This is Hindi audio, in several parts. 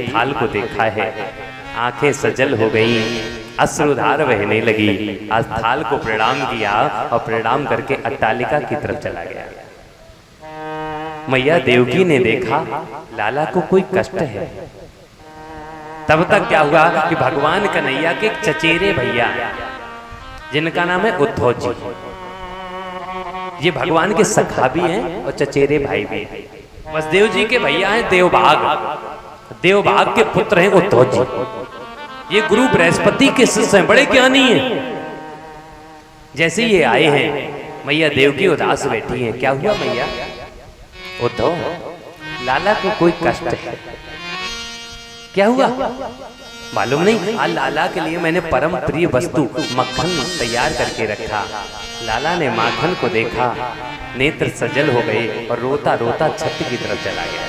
थाल को देखा है, आंखें सजल हो गई, अश्रुधार बहने लगी। आज थाल को प्रणाम किया और प्रणाम करके अट्टालिका की तरफ चला गया। मैया देवकी ने देखा लाला को कोई कष्ट है। तब तक क्या हुआ कि भगवान कन्हैया के एक चचेरे भैया जिनका नाम है उद्धव जी, ये भगवान के सखा भी हैं और चचेरे भाई भी हैं। वसुदेव जी के भैया हैं देवभाग, देवभाग के पुत्र हैं उद्धव जी। ये गुरु बृहस्पति के शिष्य हैं, बड़े ज्ञानी हैं। जैसे ये आए हैं मैया देवकी उदास बैठी हैं। क्या हुआ मैया? उद्धव लाला को कोई कष्ट है। क्या हुआ मालूम नहीं। आज लाला के लिए मैंने परम प्रिय वस्तु मक्खन तैयार करके रखा। लाला ने माखन को देखा, नेत्र सजल हो गए और रोता रोता छत की तरफ चला गया।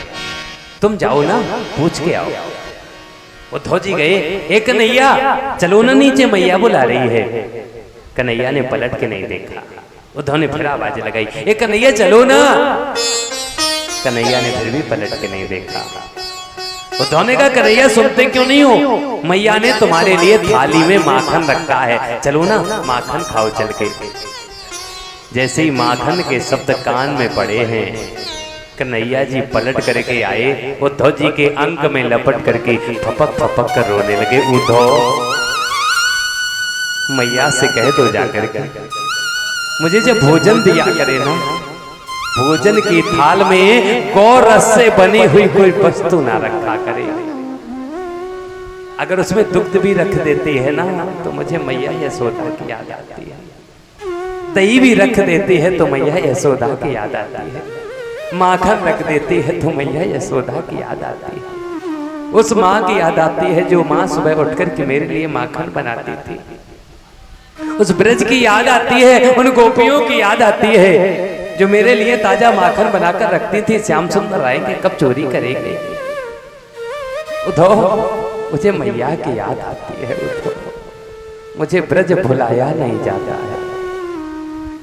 तुम जाओ ना, पूछ के आओ। उद्धव जी गए, एक कन्हैया चलो ना नीचे, मैया बुला रही है। कन्हैया ने पलट के नहीं देखा। उद्धव ने फिर आवाज लगाई, एक कन्हैया चलो ना। कन्हैया ने फिर भी पलट के नहीं देखा। उद्धव ने कहा, कन्हैया सुनते क्यों नहीं हो? मैया ने तुम्हारे लिए थाली में माखन रखा है, चलो ना माखन खाओ चल के। जैसे ही माखन के शब्द कान में पड़े हैं, कन्हैया जी पलट करके आए, उद्धव जी के अंक में लपट करके फपक फपक कर रोने लगे। उद्धव मैया से कह दो जाकर के मुझे जब भोजन दिया करे ना, भोजन की थाल में गौरस से बनी हुई कोई वस्तु ना रखा करे। अगर उसमें दुग्ध भी रख देती है ना तो मुझे मैया यशोदा की याद आती है। दही भी रख देती है तो मैया यशोदा की याद आती है। माखन रख देती है तो मैया यशोदा की याद आती है। उस माँ की याद आती है जो माँ सुबह उठकर के मेरे लिए माखन बनाती थी। उस ब्रज की याद आती है, उन गोपियों की याद आती है जो मेरे लिए ताजा माखन बनाकर रखती थी। श्याम सुंदर आएंगे कब चोरी करेंगे। उद्धव मुझे मैया की याद आती है। उद्धव मुझे ब्रज भुलाया नहीं जाता है।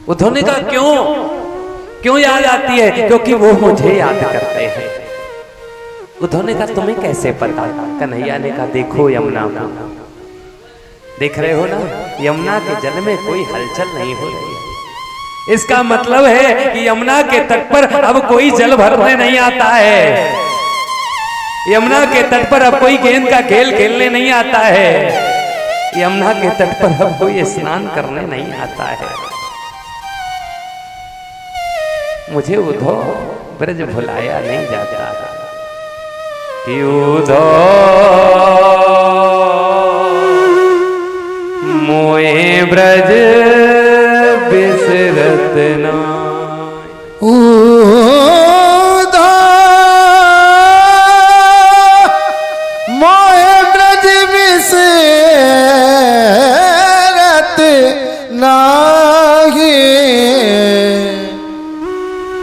उद्धव ने कहा क्यों याद आती है? क्योंकि वो मुझे याद करते हैं। उद्धव ने कहा तुम्हें कैसे पता? कन्हैया ने कहा देखो यमुना को, देख रहे हो ना, यमुना के जल में कोई हलचल नहीं हो रही है। इसका मतलब है कि यमुना के तट पर अब कोई जल भरने नहीं आता है। यमुना के तट पर अब कोई गेंद का खेल खेलने नहीं आता है। यमुना के तट पर अब कोई स्नान करने नहीं आता है। मुझे उद्धव ब्रज भुलाया नहीं जाता। उद्धव मोए ब्रज बिसरत नाय। उद्धव मोए ब्रज बिसरत नाहि।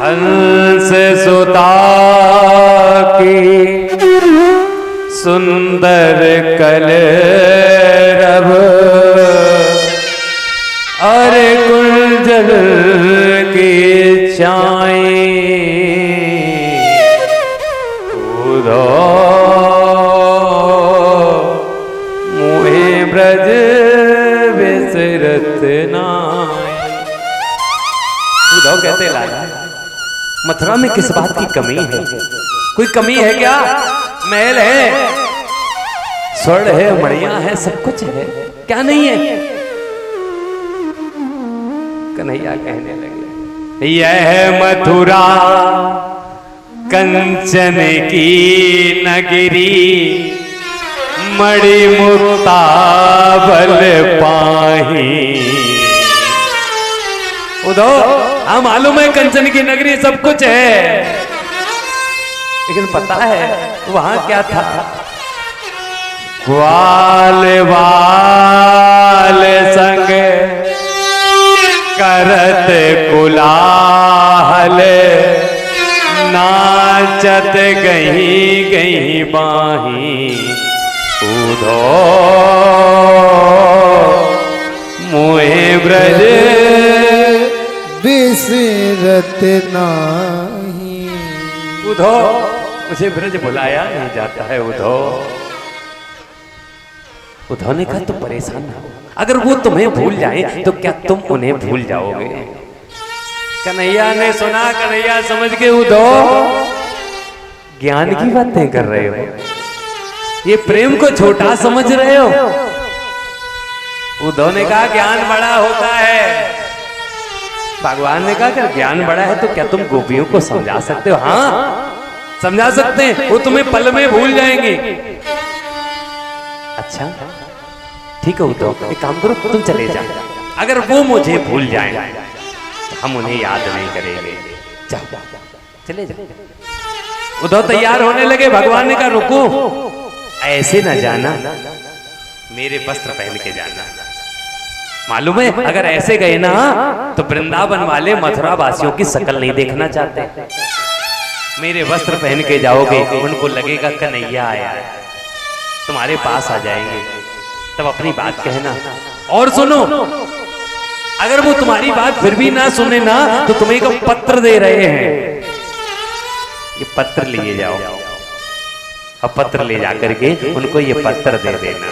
हंस सुता की सुंदर कलरव और गुंजल की छाई। उद्धव मोहे ब्रज बिसरत नाय। उद्धव कहते लाला मथुरा में किस बात की कमी है? कोई कमी है क्या? महल है, स्वर्ण है, मणियां है, सब कुछ है, क्या नहीं है? कन्हैया कहने लगे यह मथुरा कंचन की नगरी, मणि मुक्ता बल पाही। उद्धव हाँ मालूम है कंचन की नगरी सब कुछ है, लेकिन पता है वहां क्या था? ग्वाल बाल संग करत कुलाहल, नाचत गही गही बाही। उद्धव मोहे ब्रज बिसरत नाही। उद्धव मुझे ब्रज बुलाया नहीं जाता है उद्धव। उद्धव ने कहा तुम परेशान ना हो, अगर वो तुम्हें भूल जाए तो क्या तुम उन्हें भूल जाओगे? कन्हैया ने सुना, कन्हैया समझ के उद्धव ज्ञान की बातें कर रहे हो, ये प्रेम को छोटा समझ रहे हो। उद्धव ने कहा ज्ञान बड़ा होता है। भगवान ने कहा अगर ज्ञान बड़ा है तो क्या तुम गोपियों को समझा सकते हो? हाँ समझा सकते हैं, वो तुम्हें पल में भूल जाएंगे। अच्छा ठीक है उद्धव, एक काम करो तुम चले जाओ, अगर वो मुझे भूल जाए तो हम उन्हें याद नहीं करेंगे, जाओ चले जाओ। उद्धव तैयार होने लगे, भगवान ने कहा रुको, ऐसे न जाना, मेरे वस्त्र पहन के जाना। मालूम है अगर ऐसे गए ना तो वृंदावन वाले मथुरा वासियों की शक्ल नहीं देखना चाहते। मेरे वस्त्र पहन के जाओगे, उनको लगेगा कन्हैया आया है, तुम्हारे पास आ जाएंगे, तब अपनी बात कहना। और सुनो, अगर वो तुम्हारी बात फिर भी ना सुने ना तो तुम्हें एक पत्र दे रहे हैं, ये पत्र लिए जाओ। अब पत्र ले जाकर के उनको ये पत्र दे देना।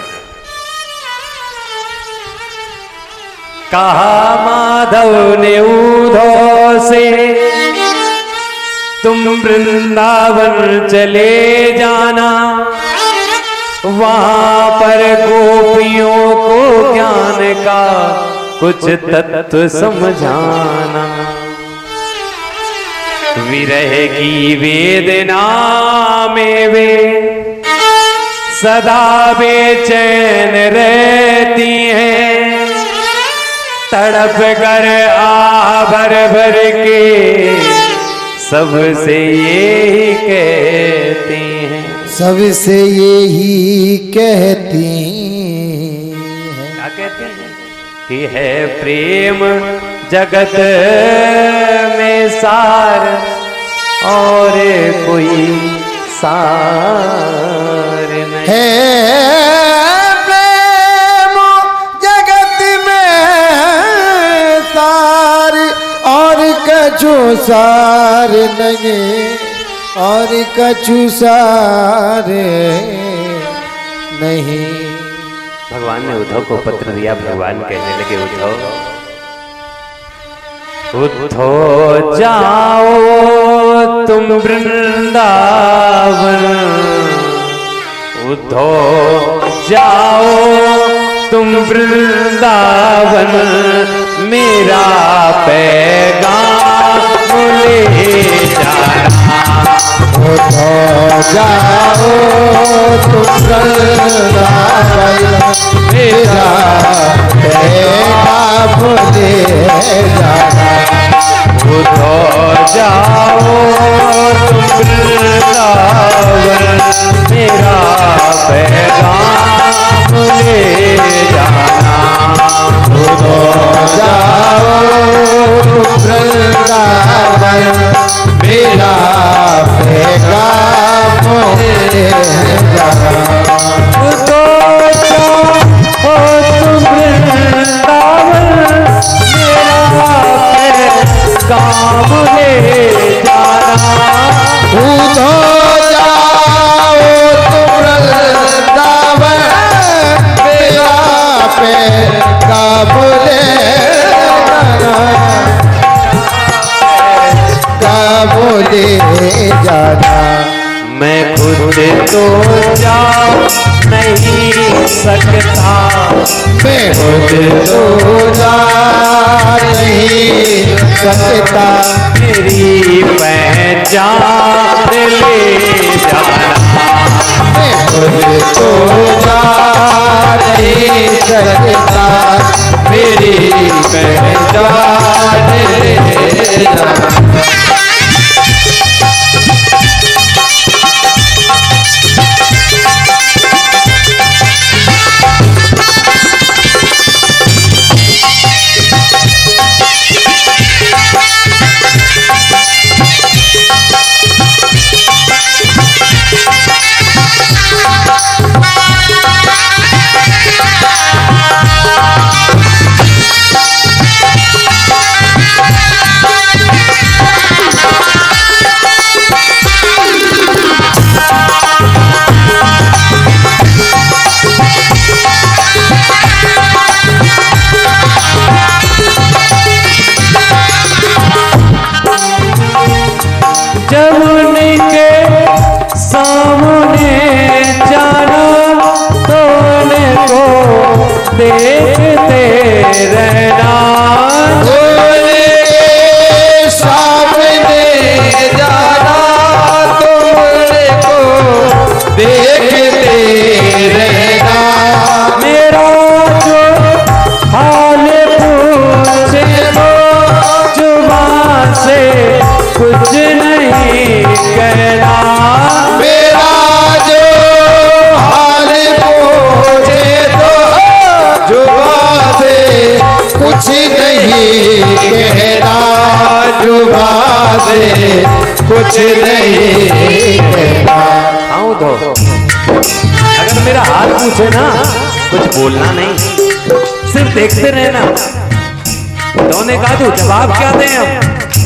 कहा माधव ने उद्धव से तुम वृंदावन चले जाना, वहां पर गोपियों को ज्ञान का कुछ तत्व समझाना। विरह की वेदना में वे सदा बेचैन रहती हैं, तड़प कर आ भर भर के सबसे यही कहती हैं। सबसे यही कहती हैं। क्या कहती हैं? कि है प्रेम जगत में सार और कोई सार नहीं है। प्रेम जगत में सार और कछु सार नहीं, और कछु सार नहीं। भगवान ने उद्धव को पत्र दिया। भगवान कहने लगे उद्धव जाओ तुम वृंदावन, उद्धव जाओ तुम वृंदावन, मेरा पैगाम ले जाना। उद्धव जाओ तुम वृंदावन, मेरा पैगाम ले जाना। उद्धव जाओ तुम वृंदावन, मेरा पैगाम ले जाना। उद्धव जाओ तुम वृंदावन, मेरा पैगाम ले जाना। उद्धव जाओ तुम वृंदावन, मेरा पैगाम ले जाना। उद्धव जाओ तुम वृंदावन, मेरा पैगाम ले जाना। मैं खुद तो जा नहीं सकता, मैं खुद तो जा नहीं सकता, मेरी पहचान ले जाना। मैं खुद तो जा नहीं सकता, मेरी पहचान ले जाना। रहना। मेरा जो हाल पूछे तो जुबान से कुछ नहीं कहना। मेरा जो हाल पूछे तो जुबान से कुछ नहीं कहना। जुबान से कुछ नहीं कहना। हाँ दो, अगर मेरा हाल पूछे ना कुछ बोलना नहीं, सिर्फ देखते रहना। तो ने कहा तू जवाब क्या दें हम?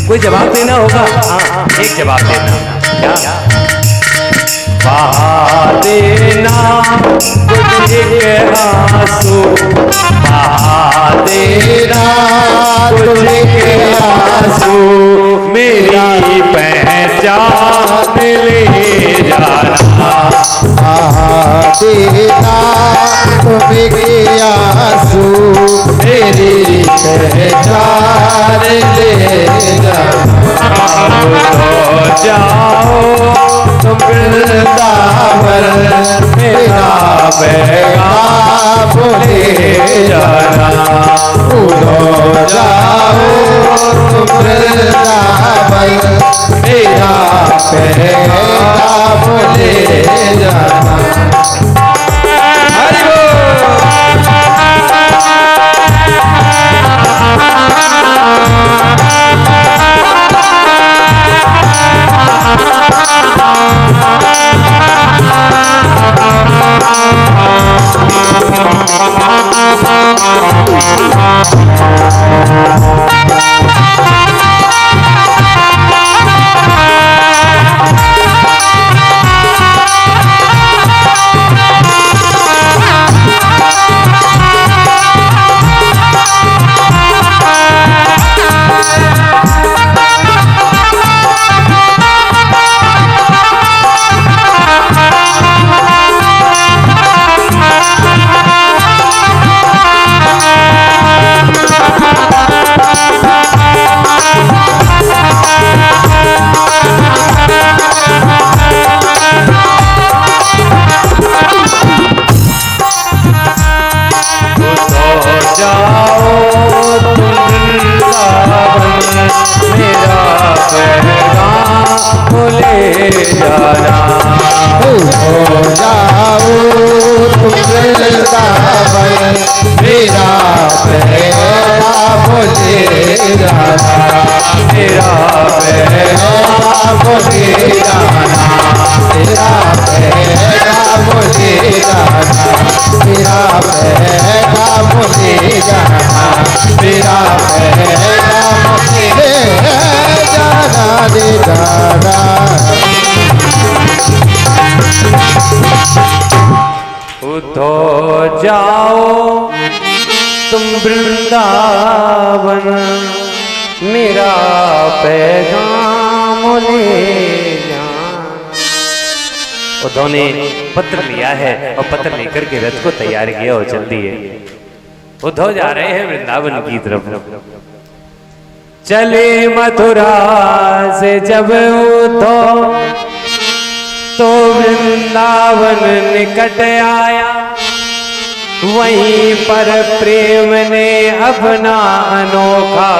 कोई जवाब देना होगा। हाँ एक जवाब देना। क्या बहा देना कुछ एक आंसू, बहा देना कुछ एक आंसू, मेरी पहचान ले जाना। देना तुम्हें आंसू, मेरी पहचान ले जाना। जाओ तुम वृंदावन, मेरा पैगाम ले जाना। उड़ो जाओ तुम वृंदावन, मेरा पैगाम ले जाना। हरि उठो जाओ तुम वृंदावन, मेरा पैगाम ले जाना। उद्धव ने पत्र लिया है और पत्र लेकर के रथ को तैयार किया और चल दिए। उद्धव जा रहे हैं वृंदावन की तरफ। चले मथुरा से जब उद्धव तो वृंदावन निकट आया, वहीं पर प्रेम ने अपना अनोखा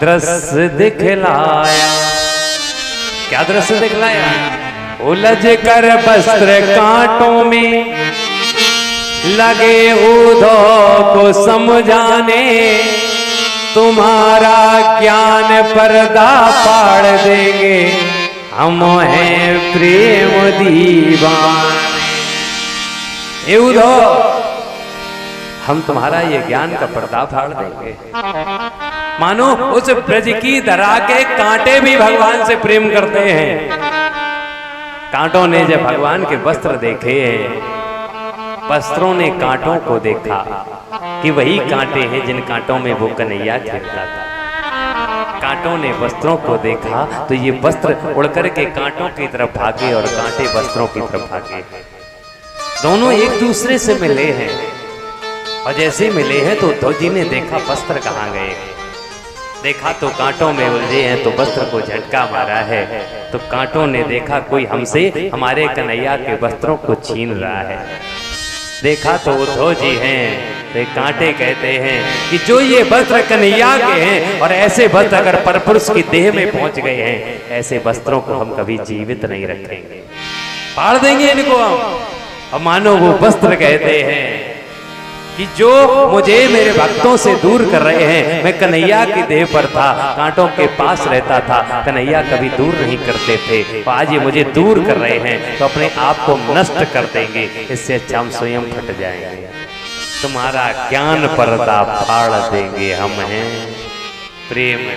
दृश्य दिखलाया। क्या दृश्य दिखलाया? उलझ कर वस्त्र कांटों में लगे उद्धव को समझाने, तुम्हारा ज्ञान पर्दा फाड़ देंगे, हम हैं प्रेम दीवाने। ए उद्धव, हम तुम्हारा ये ज्ञान का पर्दा फाड़ देंगे। मानो उस ब्रज की धरा के कांटे भी भगवान से प्रेम करते हैं। कांटों ने जब भगवान के वस्त्र देखे, वस्त्रों ने कांटों को देखा कि वही कांटे हैं जिन कांटों में वो कन्हैया खेलता था। कांटों ने वस्त्रों को देखा तो ये वस्त्र उड़कर के कांटों की तरफ भागे और कांटे वस्त्रों की तरफ भागे। दोनों एक दूसरे से मिले हैं और जैसे मिले हैं तो उद्धव जी ने देखा वस्त्र कहाँ गए। देखा तो कांटों में उलझे हैं, तो वस्त्र को झटका मारा है। तो कांटों ने देखा कोई हमसे हमारे कन्हैया के वस्त्रों को छीन रहा है। देखा तो उद्धव जी हैं, तो कांटे कहते हैं कि जो ये वस्त्र कन्हैया के हैं, और ऐसे वस्त्र अगर परपुरुष की देह में पहुंच गए हैं, ऐसे वस्त्रों को हम कभी जीवित नहीं रखेंगे, फाड़ देंगे इनको हम। अब मानो वो वस्त्र कहते हैं कि जो मुझे मेरे भक्तों से दूर कर रहे हैं। मैं कन्हैया की देह पर था, कांटों के पास रहता था, कन्हैया कभी दूर नहीं करते थे, तो आज ये मुझे दूर कर रहे हैं, तो अपने आप को नष्ट कर देंगे। इससे अच्छा हम स्वयं फट जाएंगे, तुम्हारा ज्ञान पर्दा फाड़ देंगे हम हैं प्रेम।